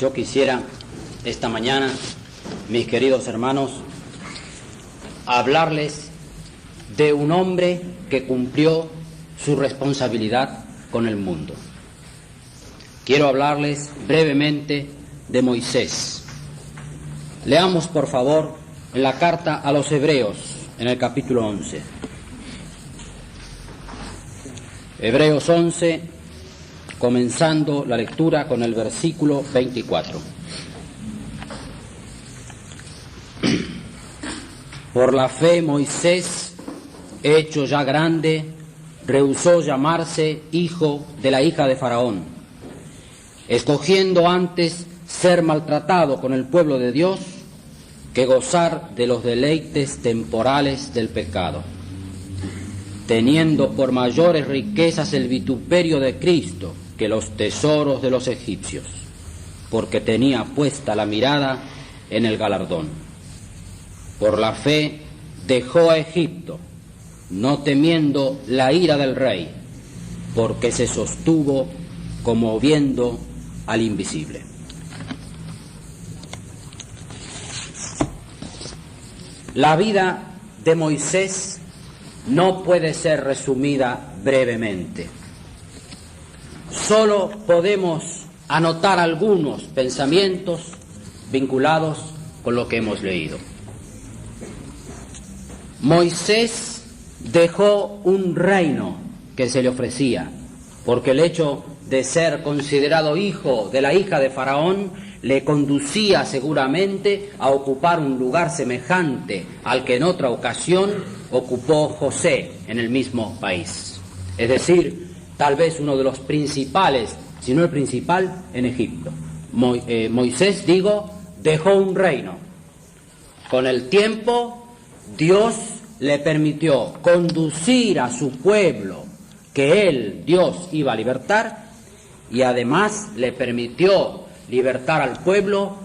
Yo quisiera esta mañana, mis queridos hermanos, hablarles de un hombre que cumplió su responsabilidad con el mundo. Quiero hablarles brevemente de Moisés. Leamos, por favor, en la carta a los Hebreos, en el capítulo 11. Hebreos 11, comenzando la lectura con el versículo 24. Por la fe Moisés, hecho ya grande, rehusó llamarse hijo de la hija de Faraón, escogiendo antes ser maltratado con el pueblo de Dios que gozar de los deleites temporales del pecado, teniendo por mayores riquezas el vituperio de Cristo que los tesoros de los egipcios, porque tenía puesta la mirada en el galardón. Por la fe dejó a Egipto, no temiendo la ira del rey, porque se sostuvo como viendo al invisible. La vida de Moisés no puede ser resumida brevemente. Solo podemos anotar algunos pensamientos vinculados con lo que hemos leído. Moisés dejó un reino que se le ofrecía, porque el hecho de ser considerado hijo de la hija de Faraón le conducía seguramente a ocupar un lugar semejante al que en otra ocasión ocupó José en el mismo país. Es decir, tal vez uno de los principales, si no el principal, en Egipto. Moisés, dejó un reino. Con el tiempo, Dios le permitió conducir a su pueblo que él, Dios, iba a libertar, y además le permitió libertar al pueblo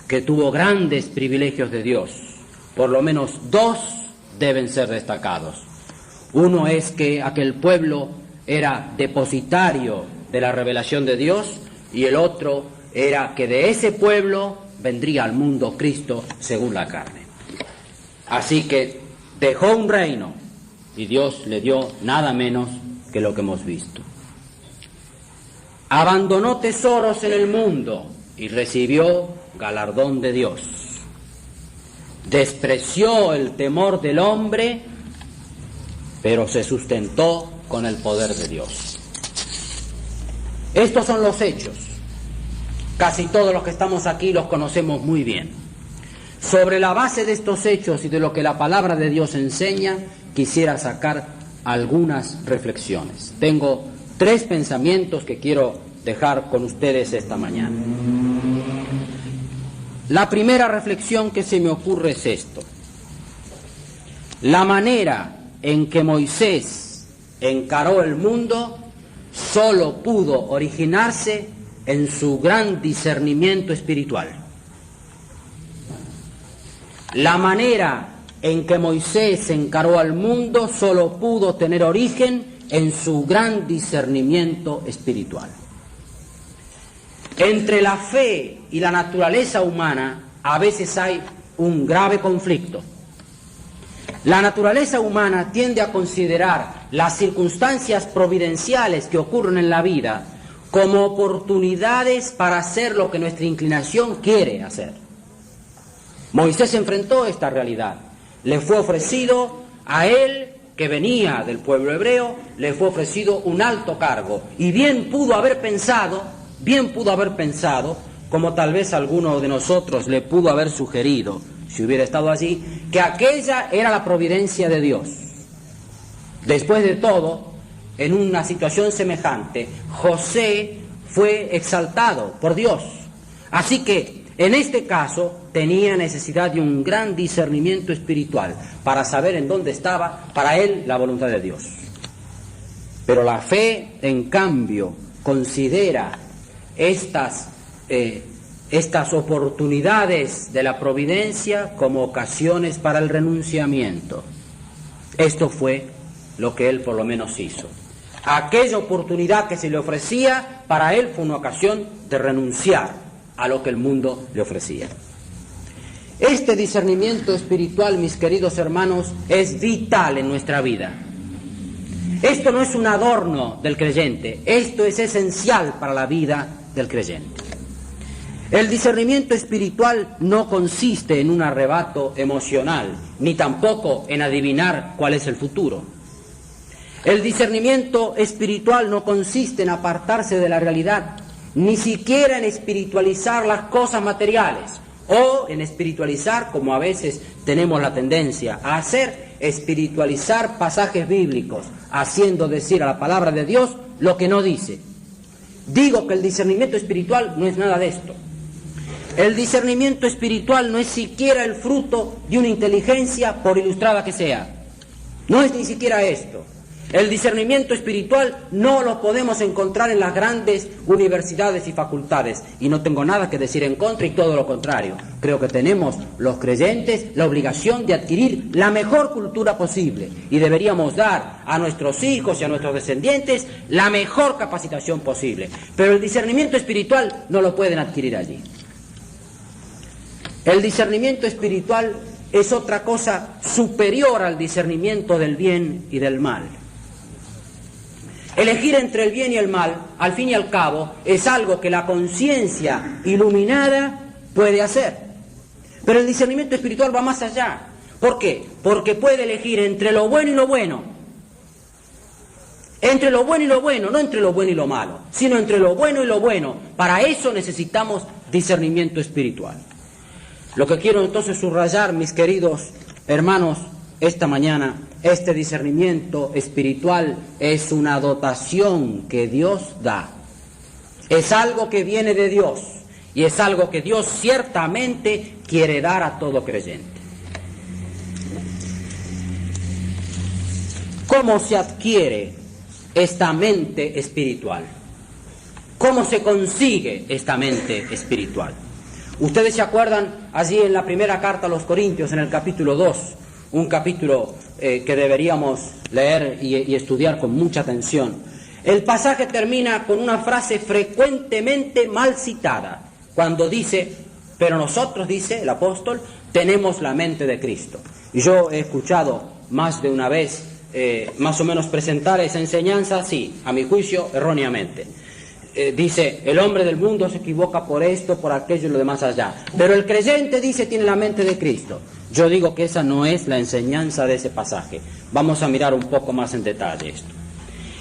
que tuvo grandes privilegios de Dios. Por lo menos dos deben ser destacados. Uno es que aquel pueblo era depositario de la revelación de Dios, y el otro era que de ese pueblo vendría al mundo Cristo según la carne. Así que dejó un reino y Dios le dio nada menos que lo que hemos visto. Abandonó tesoros en el mundo y recibió galardón de Dios. Despreció el temor del hombre, pero se sustentó con el poder de Dios. Estos son los hechos. Casi todos los que estamos aquí los conocemos muy bien. Sobre la base de estos hechos y de lo que la palabra de Dios enseña, quisiera sacar algunas reflexiones. Tengo 3 pensamientos que quiero dejar con ustedes esta mañana. La primera reflexión que se me ocurre es esto: la manera en que Moisés encaró el mundo solo pudo originarse en su gran discernimiento espiritual. La manera en que Moisés encaró al mundo solo pudo tener origen en su gran discernimiento espiritual. Entre la fe y la naturaleza humana a veces hay un grave conflicto. La naturaleza humana tiende a considerar las circunstancias providenciales que ocurren en la vida como oportunidades para hacer lo que nuestra inclinación quiere hacer. Moisés enfrentó esta realidad. Le fue ofrecido a él, que venía del pueblo hebreo, le fue ofrecido un alto cargo, y bien pudo haber pensado, como tal vez alguno de nosotros le pudo haber sugerido, si hubiera estado allí, que aquella era la providencia de Dios. Después de todo, en una situación semejante, José fue exaltado por Dios. Así que, en este caso, tenía necesidad de un gran discernimiento espiritual para saber en dónde estaba, para él, la voluntad de Dios. Pero la fe, en cambio, considera estas oportunidades de la providencia como ocasiones para el renunciamiento. Esto fue lo que él por lo menos hizo. Aquella oportunidad que se le ofrecía, para él fue una ocasión de renunciar a lo que el mundo le ofrecía. Este discernimiento espiritual, mis queridos hermanos, es vital en nuestra vida. Esto no es un adorno del creyente, esto es esencial para la vida del creyente. El discernimiento espiritual no consiste en un arrebato emocional, ni tampoco en adivinar cuál es el futuro. El discernimiento espiritual no consiste en apartarse de la realidad, ni siquiera en espiritualizar las cosas materiales, o en espiritualizar, como a veces tenemos la tendencia a hacer, espiritualizar pasajes bíblicos, haciendo decir a la palabra de Dios lo que no dice. Digo que el discernimiento espiritual no es nada de esto. El discernimiento espiritual no es siquiera el fruto de una inteligencia, por ilustrada que sea. No es ni siquiera esto. El discernimiento espiritual no lo podemos encontrar en las grandes universidades y facultades. Y no tengo nada que decir en contra y todo lo contrario. Creo que tenemos los creyentes la obligación de adquirir la mejor cultura posible. Y deberíamos dar a nuestros hijos y a nuestros descendientes la mejor capacitación posible. Pero el discernimiento espiritual no lo pueden adquirir allí. El discernimiento espiritual es otra cosa superior al discernimiento del bien y del mal. Elegir entre el bien y el mal, al fin y al cabo, es algo que la conciencia iluminada puede hacer. Pero el discernimiento espiritual va más allá. ¿Por qué? Porque puede elegir entre lo bueno y lo bueno. Entre lo bueno y lo bueno, no entre lo bueno y lo malo, sino entre lo bueno y lo bueno. Para eso necesitamos discernimiento espiritual. Lo que quiero entonces subrayar, mis queridos hermanos, esta mañana, este discernimiento espiritual es una dotación que Dios da. Es algo que viene de Dios y es algo que Dios ciertamente quiere dar a todo creyente. ¿Cómo se adquiere esta mente espiritual? ¿Cómo se consigue esta mente espiritual? Ustedes se acuerdan allí en la primera carta a los Corintios, en el capítulo 2, un capítulo que deberíamos leer y estudiar con mucha atención. El pasaje termina con una frase frecuentemente mal citada, cuando dice, pero nosotros, dice el apóstol, tenemos la mente de Cristo. Y yo he escuchado más de una vez, más o menos presentar esa enseñanza así, a mi juicio, erróneamente. Dice, el hombre del mundo se equivoca por esto, por aquello y lo demás allá. Pero el creyente, dice, tiene la mente de Cristo. Yo digo que esa no es la enseñanza de ese pasaje. Vamos a mirar un poco más en detalle esto.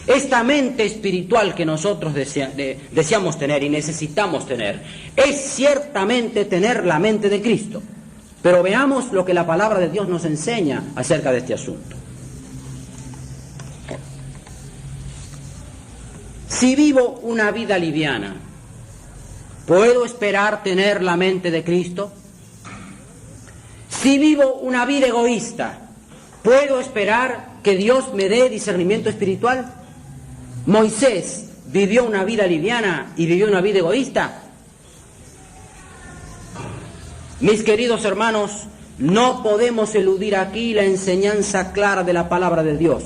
Esta mente espiritual que nosotros deseamos tener y necesitamos tener, es ciertamente tener la mente de Cristo. Pero veamos lo que la palabra de Dios nos enseña acerca de este asunto. Si vivo una vida liviana, ¿puedo esperar tener la mente de Cristo? Si vivo una vida egoísta, ¿puedo esperar que Dios me dé discernimiento espiritual? ¿Moisés vivió una vida liviana y vivió una vida egoísta? Mis queridos hermanos, no podemos eludir aquí la enseñanza clara de la palabra de Dios,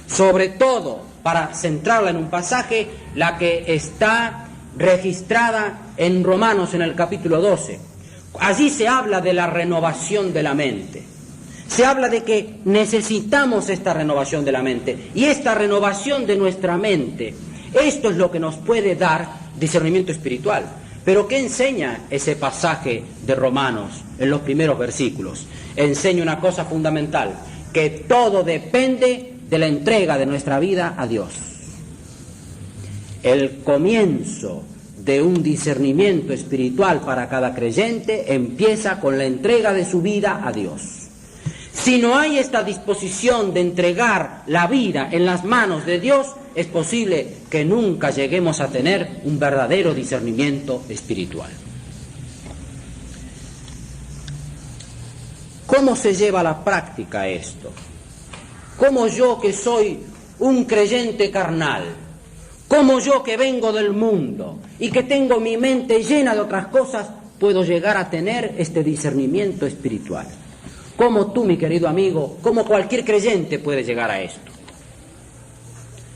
sobre todo para centrarla en un pasaje, la que está registrada en Romanos en el capítulo 12. Allí se habla de la renovación de la mente. Se habla de que necesitamos esta renovación de la mente. Y esta renovación de nuestra mente, esto es lo que nos puede dar discernimiento espiritual. Pero ¿qué enseña ese pasaje de Romanos en los primeros versículos? Enseña una cosa fundamental, que todo depende de la entrega de nuestra vida a Dios. El comienzo de un discernimiento espiritual para cada creyente empieza con la entrega de su vida a Dios. Si no hay esta disposición de entregar la vida en las manos de Dios, es posible que nunca lleguemos a tener un verdadero discernimiento espiritual. ¿Cómo se lleva a la práctica esto? ¿Cómo yo, que soy un creyente carnal, cómo yo, que vengo del mundo y que tengo mi mente llena de otras cosas, puedo llegar a tener este discernimiento espiritual? ¿Cómo tú, mi querido amigo, cómo cualquier creyente puede llegar a esto?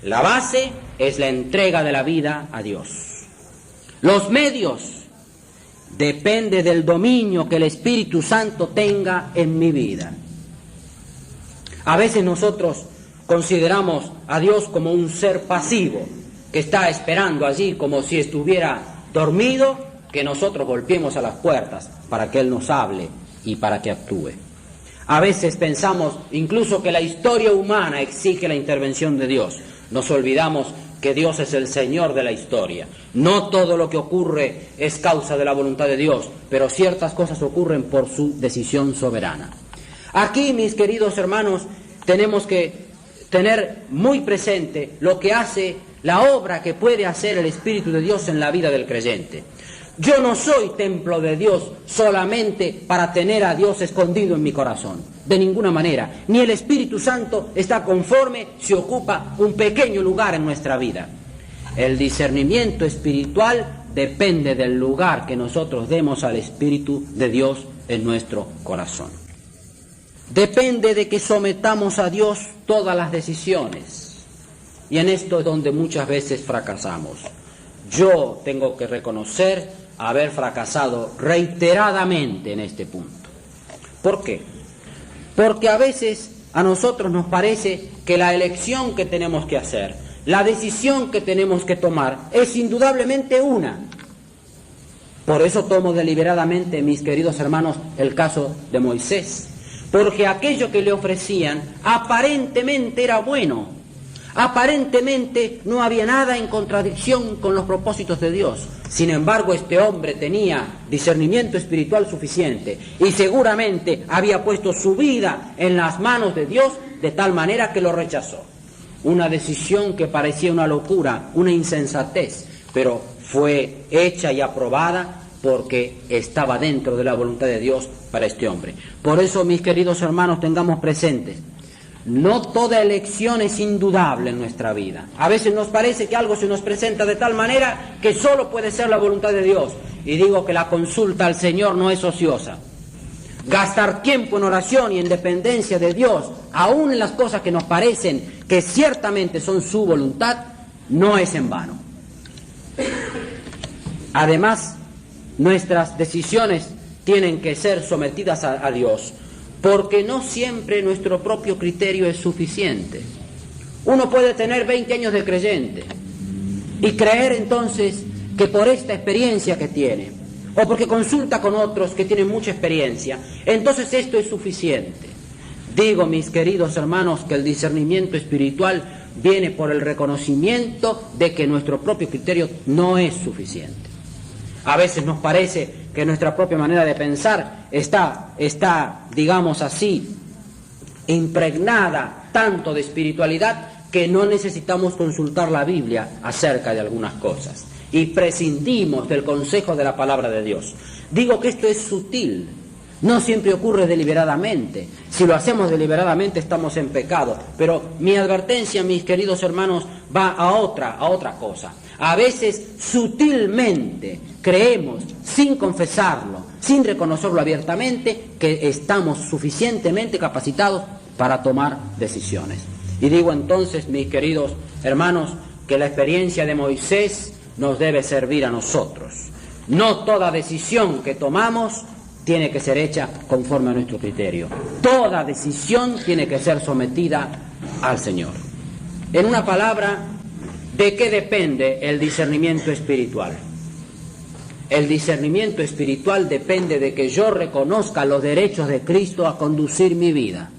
La base es la entrega de la vida a Dios. Los medios depende del dominio que el Espíritu Santo tenga en mi vida. A veces nosotros consideramos a Dios como un ser pasivo, que está esperando allí como si estuviera dormido, que nosotros golpeemos a las puertas para que Él nos hable y para que actúe. A veces pensamos incluso que la historia humana exige la intervención de Dios. Nos olvidamos que Dios es el Señor de la historia. No todo lo que ocurre es causa de la voluntad de Dios, pero ciertas cosas ocurren por su decisión soberana. Aquí, mis queridos hermanos, tenemos que tener muy presente lo que hace la obra que puede hacer el Espíritu de Dios en la vida del creyente. Yo no soy templo de Dios solamente para tener a Dios escondido en mi corazón, de ninguna manera. Ni el Espíritu Santo está conforme si ocupa un pequeño lugar en nuestra vida. El discernimiento espiritual depende del lugar que nosotros demos al Espíritu de Dios en nuestro corazón. Depende de que sometamos a Dios todas las decisiones. Y en esto es donde muchas veces fracasamos. Yo tengo que reconocer haber fracasado reiteradamente en este punto. ¿Por qué? Porque a veces a nosotros nos parece que la elección que tenemos que hacer, la decisión que tenemos que tomar, es indudablemente una. Por eso tomo deliberadamente, mis queridos hermanos, el caso de Moisés. Porque aquello que le ofrecían aparentemente era bueno. Aparentemente no había nada en contradicción con los propósitos de Dios. Sin embargo, este hombre tenía discernimiento espiritual suficiente y seguramente había puesto su vida en las manos de Dios de tal manera que lo rechazó. Una decisión que parecía una locura, una insensatez, pero fue hecha y aprobada porque estaba dentro de la voluntad de Dios para este hombre. Por eso, mis queridos hermanos, tengamos presentes: no toda elección es indudable en nuestra vida. A veces nos parece que algo se nos presenta de tal manera que solo puede ser la voluntad de Dios. Y digo que la consulta al Señor no es ociosa. Gastar tiempo en oración y en dependencia de Dios, aún en las cosas que nos parecen que ciertamente son su voluntad, no es en vano. Además, nuestras decisiones tienen que ser sometidas a Dios, porque no siempre nuestro propio criterio es suficiente. Uno puede tener 20 años de creyente y creer entonces que por esta experiencia que tiene, o porque consulta con otros que tienen mucha experiencia, entonces esto es suficiente. Digo, mis queridos hermanos, que el discernimiento espiritual viene por el reconocimiento de que nuestro propio criterio no es suficiente. A veces nos parece que nuestra propia manera de pensar está, digamos así, impregnada tanto de espiritualidad que no necesitamos consultar la Biblia acerca de algunas cosas y prescindimos del consejo de la palabra de Dios. Digo que esto es sutil, no siempre ocurre deliberadamente. Si lo hacemos deliberadamente estamos en pecado, pero mi advertencia, mis queridos hermanos, va a otra cosa. A veces sutilmente creemos, sin confesarlo, sin reconocerlo abiertamente, que estamos suficientemente capacitados para tomar decisiones. Y digo entonces, mis queridos hermanos, que la experiencia de Moisés nos debe servir a nosotros. No toda decisión que tomamos tiene que ser hecha conforme a nuestro criterio. Toda decisión tiene que ser sometida al Señor. En una palabra, ¿de qué depende el discernimiento espiritual? El discernimiento espiritual depende de que yo reconozca los derechos de Cristo a conducir mi vida.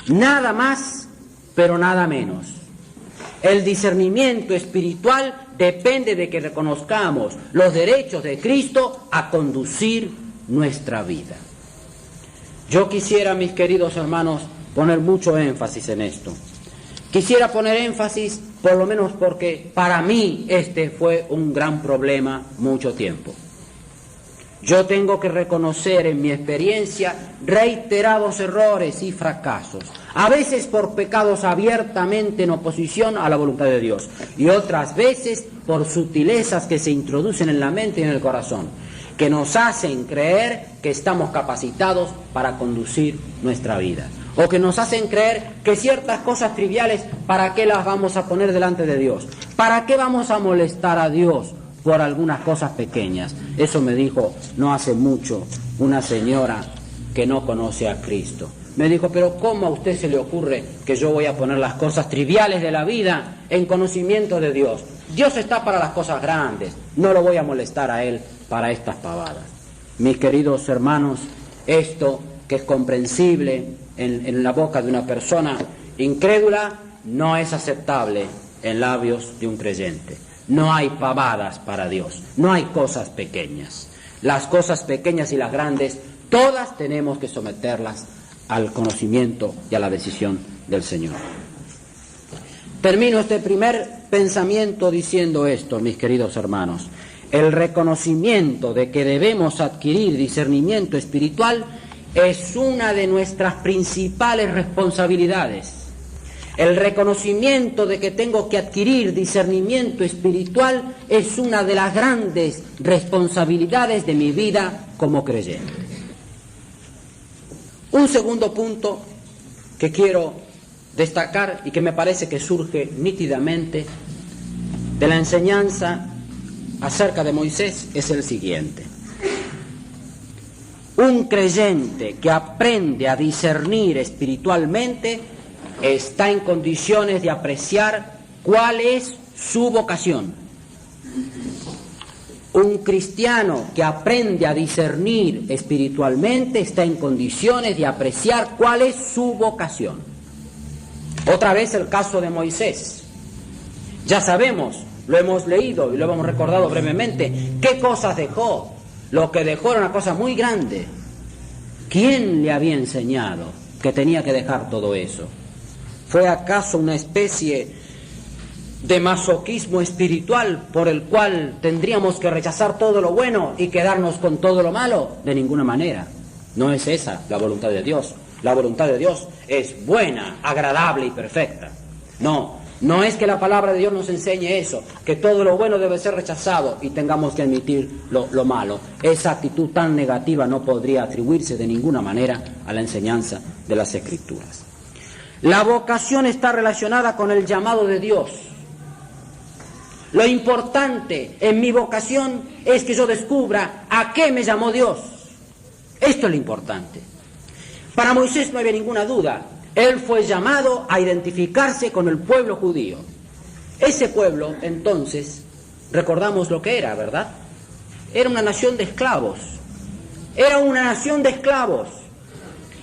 Nada más, pero nada menos. El discernimiento espiritual depende de que reconozcamos los derechos de Cristo a conducir nuestra vida. Yo quisiera, mis queridos hermanos, poner mucho énfasis en esto. Quisiera poner énfasis, por lo menos porque para mí este fue un gran problema mucho tiempo. Yo tengo que reconocer en mi experiencia reiterados errores y fracasos, a veces por pecados abiertamente en oposición a la voluntad de Dios, y otras veces por sutilezas que se introducen en la mente y en el corazón, que nos hacen creer que estamos capacitados para conducir nuestra vida, o que nos hacen creer que ciertas cosas triviales, ¿para qué las vamos a poner delante de Dios? ¿Para qué vamos a molestar a Dios por algunas cosas pequeñas. Eso me dijo no hace mucho una señora que no conoce a Cristo. Me dijo, pero ¿cómo a usted se le ocurre que yo voy a poner las cosas triviales de la vida en conocimiento de Dios? Dios está para las cosas grandes, no lo voy a molestar a Él para estas pavadas. Mis queridos hermanos, esto que es comprensible en la boca de una persona incrédula no es aceptable en labios de un creyente. No hay pavadas para Dios, no hay cosas pequeñas. Las cosas pequeñas y las grandes, todas tenemos que someterlas al conocimiento y a la decisión del Señor. Termino este primer pensamiento diciendo esto, mis queridos hermanos. El reconocimiento de que debemos adquirir discernimiento espiritual es una de nuestras principales responsabilidades. El reconocimiento de que tengo que adquirir discernimiento espiritual es una de las grandes responsabilidades de mi vida como creyente. Un segundo punto que quiero destacar y que me parece que surge nítidamente de la enseñanza acerca de Moisés es el siguiente. Un creyente que aprende a discernir espiritualmente está en condiciones de apreciar cuál es su vocación. Un cristiano que aprende a discernir espiritualmente está en condiciones de apreciar cuál es su vocación. Otra vez el caso de Moisés. Ya sabemos, lo hemos leído y lo hemos recordado brevemente, qué cosas dejó. Lo que dejó era una cosa muy grande. ¿Quién le había enseñado que tenía que dejar todo eso? ¿Fue acaso una especie de masoquismo espiritual por el cual tendríamos que rechazar todo lo bueno y quedarnos con todo lo malo? De ninguna manera. No es esa la voluntad de Dios. La voluntad de Dios es buena, agradable y perfecta. No es que la palabra de Dios nos enseñe eso, que todo lo bueno debe ser rechazado y tengamos que admitir lo malo. Esa actitud tan negativa no podría atribuirse de ninguna manera a la enseñanza de las Escrituras. La vocación está relacionada con el llamado de Dios. Lo importante en mi vocación es que yo descubra a qué me llamó Dios. Esto es lo importante. Para Moisés no había ninguna duda. Él fue llamado a identificarse con el pueblo judío. Ese pueblo, entonces, recordamos lo que era, ¿verdad? Era una nación de esclavos. Era una nación de esclavos.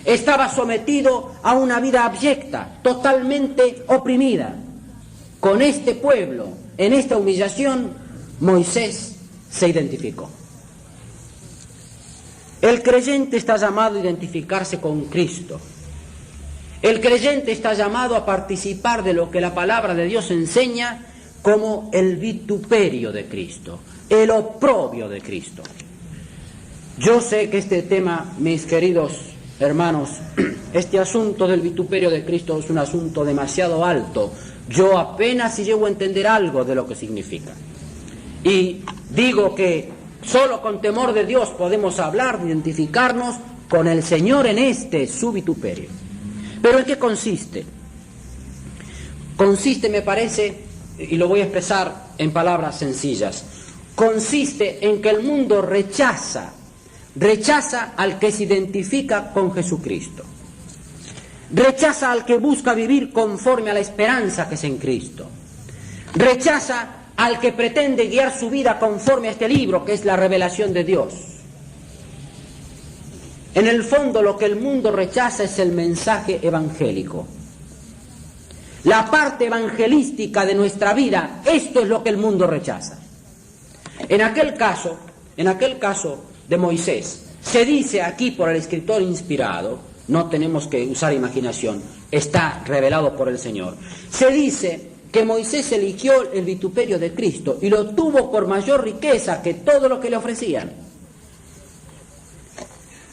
Estaba sometido a una vida abyecta, totalmente oprimida. Con este pueblo, en esta humillación, Moisés se identificó. El creyente está llamado a identificarse con Cristo. El creyente está llamado a participar de lo que la palabra de Dios enseña como el vituperio de Cristo, el oprobio de Cristo. Yo sé que este tema, mis queridos hermanos, este asunto del vituperio de Cristo es un asunto demasiado alto. Yo apenas si llego a entender algo de lo que significa. Y digo que solo con temor de Dios podemos hablar, de identificarnos con el Señor en su vituperio. ¿Pero en qué consiste? Consiste, me parece, y lo voy a expresar en palabras sencillas, consiste en que el mundo rechaza al que se identifica con Jesucristo. Rechaza al que busca vivir conforme a la esperanza que es en Cristo. Rechaza al que pretende guiar su vida conforme a este libro que es la revelación de Dios. En el fondo lo que el mundo rechaza es el mensaje evangélico. La parte evangelística de nuestra vida, esto es lo que el mundo rechaza. En aquel caso de Moisés, se dice aquí por el escritor inspirado, no tenemos que usar imaginación, está revelado por el Señor. Se dice que Moisés eligió el vituperio de Cristo y lo tuvo por mayor riqueza que todo lo que le ofrecían.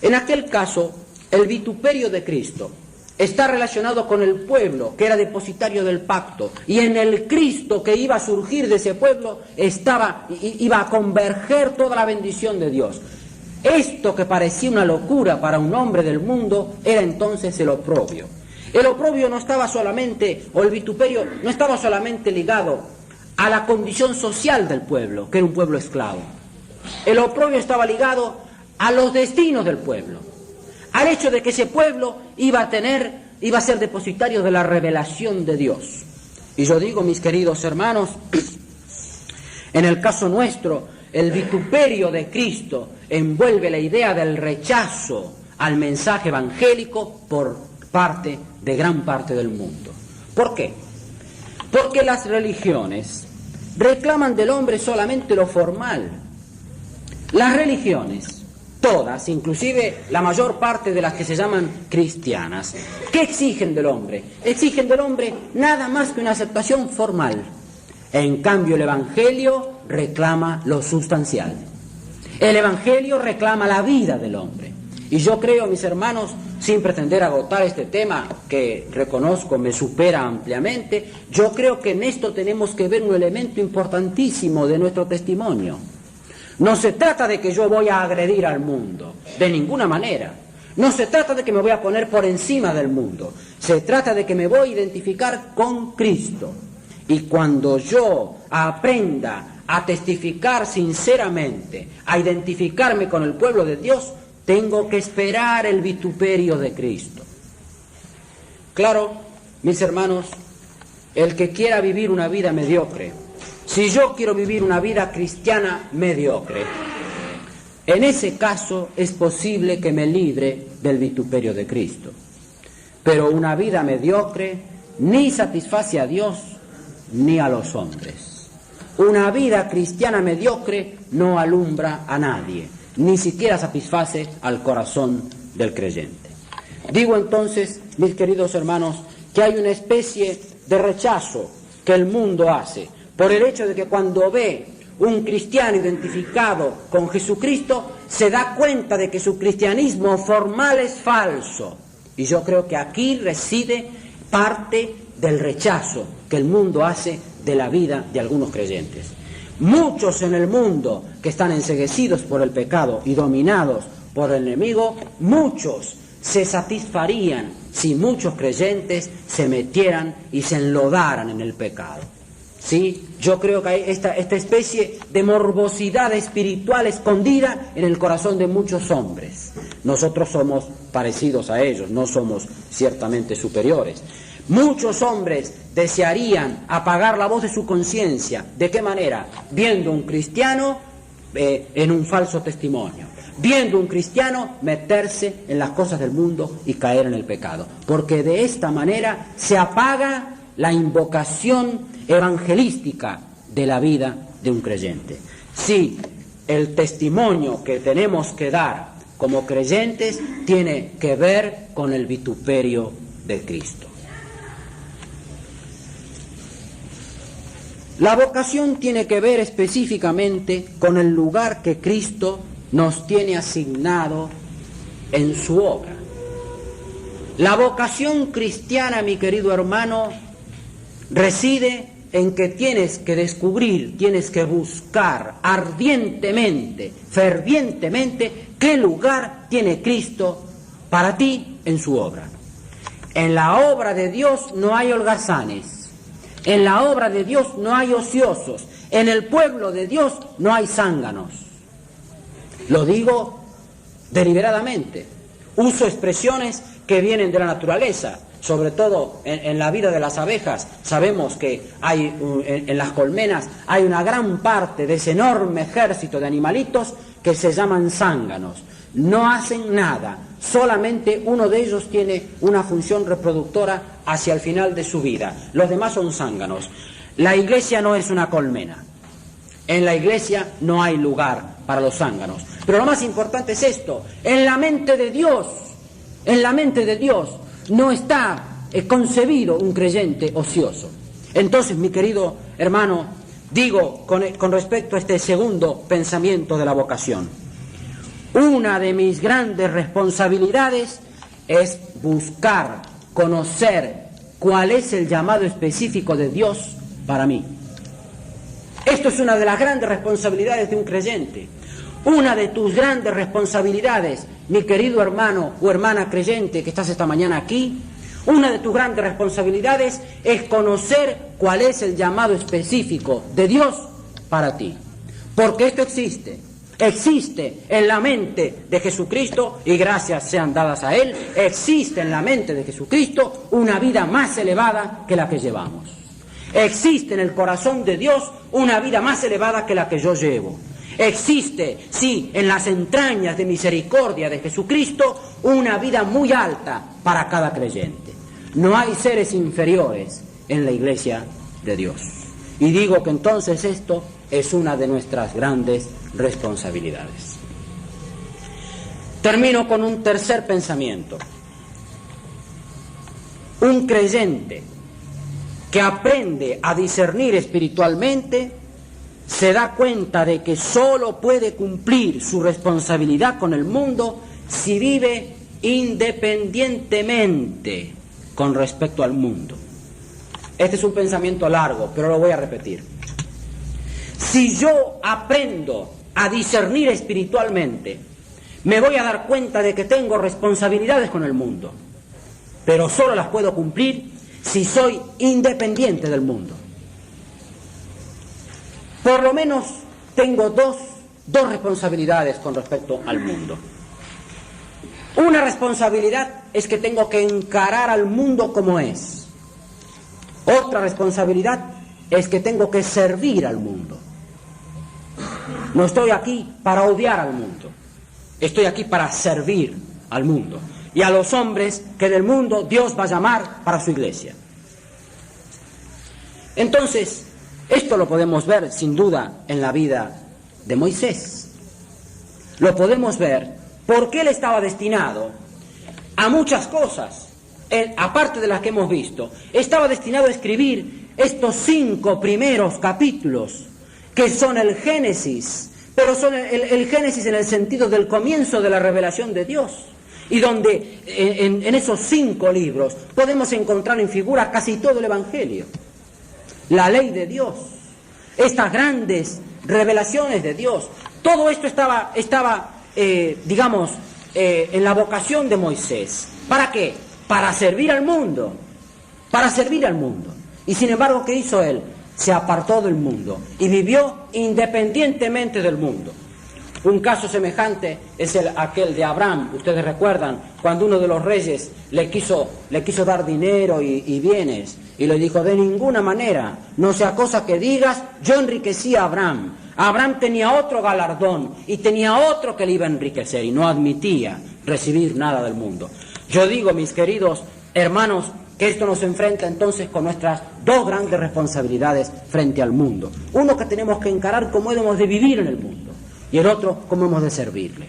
En aquel caso, el vituperio de Cristo está relacionado con el pueblo que era depositario del pacto, y en el Cristo que iba a surgir de ese pueblo iba a converger toda la bendición de Dios. Esto que parecía una locura para un hombre del mundo era entonces el oprobio. El oprobio no estaba solamente, o el vituperio no estaba solamente ligado a la condición social del pueblo, que era un pueblo esclavo. El oprobio estaba ligado a los destinos del pueblo, al hecho de que ese pueblo iba a ser depositario de la revelación de Dios. Y yo digo, mis queridos hermanos, en el caso nuestro, el vituperio de Cristo envuelve la idea del rechazo al mensaje evangélico por parte de gran parte del mundo. ¿Por qué? Porque las religiones reclaman del hombre solamente lo formal. Las religiones, todas, inclusive la mayor parte de las que se llaman cristianas, ¿qué exigen del hombre? Exigen del hombre nada más que una aceptación formal. En cambio, el Evangelio reclama lo sustancial. El Evangelio reclama la vida del hombre. Y yo creo, mis hermanos, sin pretender agotar este tema, que reconozco me supera ampliamente, yo creo que en esto tenemos que ver un elemento importantísimo de nuestro testimonio. No se trata de que yo voy a agredir al mundo, de ninguna manera. No se trata de que me voy a poner por encima del mundo. Se trata de que me voy a identificar con Cristo. Y cuando yo aprenda a testificar sinceramente, a identificarme con el pueblo de Dios, tengo que esperar el vituperio de Cristo. Claro, mis hermanos, el que quiera vivir una vida mediocre, si yo quiero vivir una vida cristiana mediocre, en ese caso es posible que me libre del vituperio de Cristo. Pero una vida mediocre ni satisface a Dios ni a los hombres. Una vida cristiana mediocre no alumbra a nadie, ni siquiera satisface al corazón del creyente. Digo entonces, mis queridos hermanos, que hay una especie de rechazo que el mundo hace por el hecho de que cuando ve un cristiano identificado con Jesucristo, se da cuenta de que su cristianismo formal es falso. Y yo creo que aquí reside parte del rechazo que el mundo hace de la vida de algunos creyentes. Muchos en el mundo que están enceguecidos por el pecado y dominados por el enemigo, muchos se satisfarían si muchos creyentes se metieran y se enlodaran en el pecado. ¿Sí? Yo creo que hay esta especie de morbosidad espiritual escondida en el corazón de muchos hombres. Nosotros somos parecidos a ellos, no somos ciertamente superiores. Muchos hombres desearían apagar la voz de su conciencia. ¿De qué manera? Viendo un cristiano en un falso testimonio, viendo un cristiano meterse en las cosas del mundo y caer en el pecado, porque de esta manera se apaga la invocación evangelística de la vida de un creyente. Sí, el testimonio que tenemos que dar como creyentes tiene que ver con el vituperio de Cristo. La vocación tiene que ver específicamente con el lugar que Cristo nos tiene asignado en su obra. La vocación cristiana, mi querido hermano, reside en que tienes que descubrir, tienes que buscar ardientemente, fervientemente, qué lugar tiene Cristo para ti en su obra. En la obra de Dios no hay holgazanes. En la obra de Dios no hay ociosos. En el pueblo de Dios no hay zánganos. Lo digo deliberadamente. Uso expresiones que vienen de la naturaleza. Sobre todo en la vida de las abejas. Sabemos que hay en las colmenas hay una gran parte de ese enorme ejército de animalitos que se llaman zánganos. No hacen nada. Solamente uno de ellos tiene una función reproductora hacia el final de su vida. Los demás son zánganos. La iglesia no es una colmena. En la iglesia no hay lugar para los zánganos. Pero lo más importante es esto. En la mente de Dios no está concebido un creyente ocioso. Entonces, mi querido hermano, digo con respecto a este segundo pensamiento de la vocación, una de mis grandes responsabilidades es buscar, conocer cuál es el llamado específico de Dios para mí. Esto es una de las grandes responsabilidades de un creyente. Una de tus grandes responsabilidades, mi querido hermano o hermana creyente que estás esta mañana aquí, Una de tus grandes responsabilidades es conocer cuál es el llamado específico de Dios para ti. Porque esto existe en la mente de Jesucristo, y gracias sean dadas a Él, existe en la mente de Jesucristo una vida más elevada que la que llevamos. Existe en el corazón de Dios una vida más elevada que la que yo llevo. Existe, sí, en las entrañas de misericordia de Jesucristo, una vida muy alta para cada creyente. No hay seres inferiores en la iglesia de Dios. Y digo que entonces esto es una de nuestras grandes responsabilidades. Termino con un tercer pensamiento. Un creyente que aprende a discernir espiritualmente se da cuenta de que solo puede cumplir su responsabilidad con el mundo si vive independientemente con respecto al mundo. Este es un pensamiento largo, pero lo voy a repetir. Si yo aprendo a discernir espiritualmente, me voy a dar cuenta de que tengo responsabilidades con el mundo, pero solo las puedo cumplir si soy independiente del mundo. Por lo menos tengo dos responsabilidades con respecto al mundo. Una responsabilidad es que tengo que encarar al mundo como es. Otra responsabilidad es que tengo que servir al mundo. No estoy aquí para odiar al mundo. Estoy aquí para servir al mundo y a los hombres que del mundo Dios va a llamar para su iglesia. Entonces, esto lo podemos ver sin duda en la vida de Moisés. Lo podemos ver porque él estaba destinado a muchas cosas, aparte de las que hemos visto. Estaba destinado a escribir estos 5 primeros capítulos, que son el Génesis, pero son el Génesis en el sentido del comienzo de la revelación de Dios, y donde en esos 5 libros podemos encontrar en figura casi todo el Evangelio, la ley de Dios, estas grandes revelaciones de Dios. Todo esto estaba en la vocación de Moisés. ¿Para qué? Para servir al mundo, Y sin embargo, ¿qué hizo él? Se apartó del mundo y vivió independientemente del mundo. Un caso semejante es aquel de Abraham. Ustedes recuerdan cuando uno de los reyes le quiso dar dinero y bienes, y le dijo: de ninguna manera, no sea cosa que digas, yo enriquecí a Abraham. Abraham tenía otro galardón y tenía otro que le iba a enriquecer, y no admitía recibir nada del mundo. Yo digo, mis queridos hermanos, que esto nos enfrenta entonces con nuestras 2 grandes responsabilidades frente al mundo. Uno, que tenemos que encarar cómo hemos de vivir en el mundo, y el otro, cómo hemos de servirle.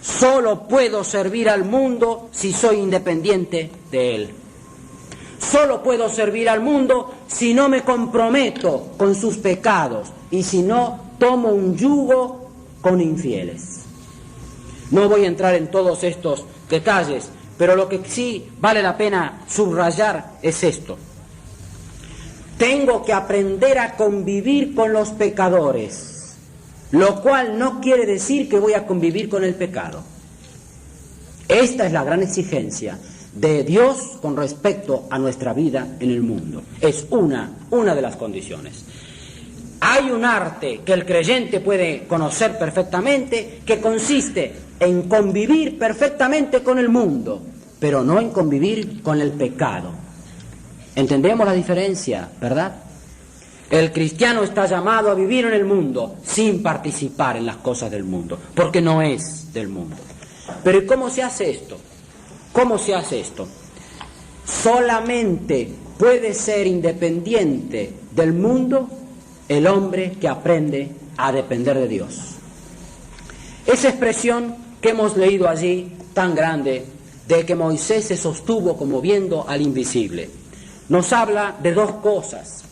Solo puedo servir al mundo si soy independiente de él. Solo puedo servir al mundo si no me comprometo con sus pecados y si no tomo un yugo con infieles. No voy a entrar en todos estos detalles, pero lo que sí vale la pena subrayar es esto. Tengo que aprender a convivir con los pecadores, lo cual no quiere decir que voy a convivir con el pecado. Esta es la gran exigencia de Dios con respecto a nuestra vida en el mundo. Es una de las condiciones. Hay un arte que el creyente puede conocer perfectamente, que consiste en convivir perfectamente con el mundo, pero no en convivir con el pecado. Entendemos la diferencia, ¿verdad? El cristiano está llamado a vivir en el mundo sin participar en las cosas del mundo, porque no es del mundo. Pero ¿y cómo se hace esto? ¿Cómo se hace esto? Solamente puede ser independiente del mundo el hombre que aprende a depender de Dios. Esa expresión que hemos leído allí, tan grande, de que Moisés se sostuvo como viendo al invisible, nos habla de 2 cosas.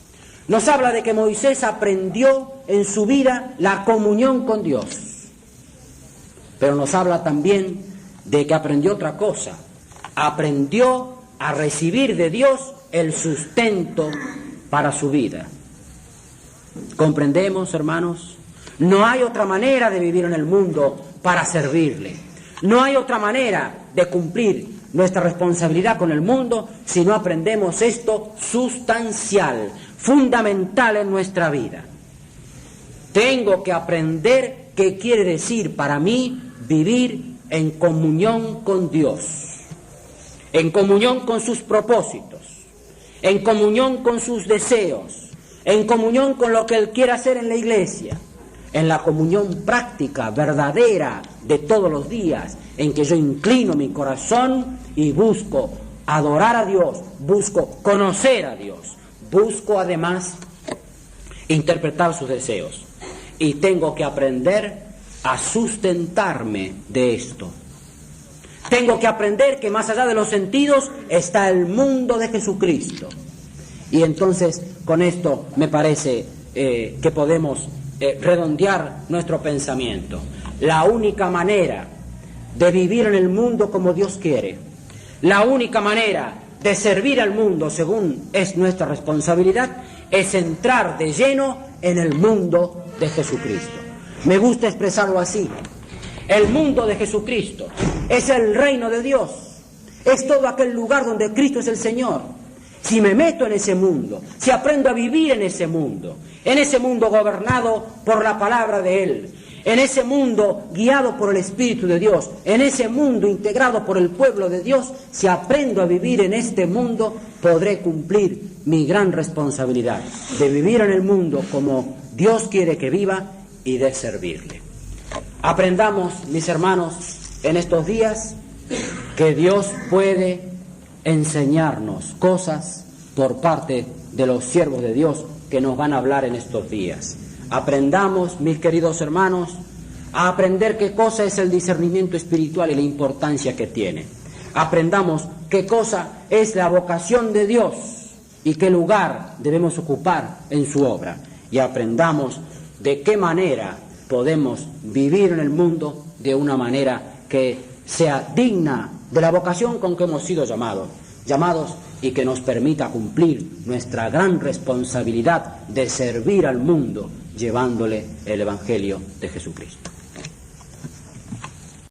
Nos habla de que Moisés aprendió en su vida la comunión con Dios, pero nos habla también de que aprendió otra cosa. Aprendió a recibir de Dios el sustento para su vida. ¿Comprendemos, hermanos? No hay otra manera de vivir en el mundo para servirle. No hay otra manera de cumplir nuestra responsabilidad con el mundo si no aprendemos esto sustancial, fundamental en nuestra vida. Tengo que aprender qué quiere decir para mí vivir en comunión con Dios, en comunión con sus propósitos, en comunión con sus deseos, en comunión con lo que Él quiere hacer en la iglesia, en la comunión práctica, verdadera, de todos los días, en que yo inclino mi corazón y busco adorar a Dios, busco conocer a Dios, busco además interpretar sus deseos. Y tengo que aprender a sustentarme de esto. Tengo que aprender que más allá de los sentidos está el mundo de Jesucristo. Y entonces con esto me parece que podemos redondear nuestro pensamiento. La única manera de vivir en el mundo como Dios quiere, la única manera de servir al mundo según es nuestra responsabilidad, es entrar de lleno en el mundo de Jesucristo. Me gusta expresarlo así. El mundo de Jesucristo es el reino de Dios, es todo aquel lugar donde Cristo es el Señor. Si me meto en ese mundo, si aprendo a vivir en ese mundo gobernado por la palabra de Él, en ese mundo guiado por el Espíritu de Dios, en ese mundo integrado por el pueblo de Dios, si aprendo a vivir en este mundo, podré cumplir mi gran responsabilidad de vivir en el mundo como Dios quiere que viva y de servirle. Aprendamos, mis hermanos, en estos días que Dios puede enseñarnos cosas por parte de los siervos de Dios que nos van a hablar en estos días. Aprendamos, mis queridos hermanos, a aprender qué cosa es el discernimiento espiritual y la importancia que tiene. Aprendamos qué cosa es la vocación de Dios y qué lugar debemos ocupar en su obra. Y aprendamos de qué manera podemos vivir en el mundo de una manera que sea digna de la vocación con que hemos sido llamados y que nos permita cumplir nuestra gran responsabilidad de servir al mundo llevándole el Evangelio de Jesucristo.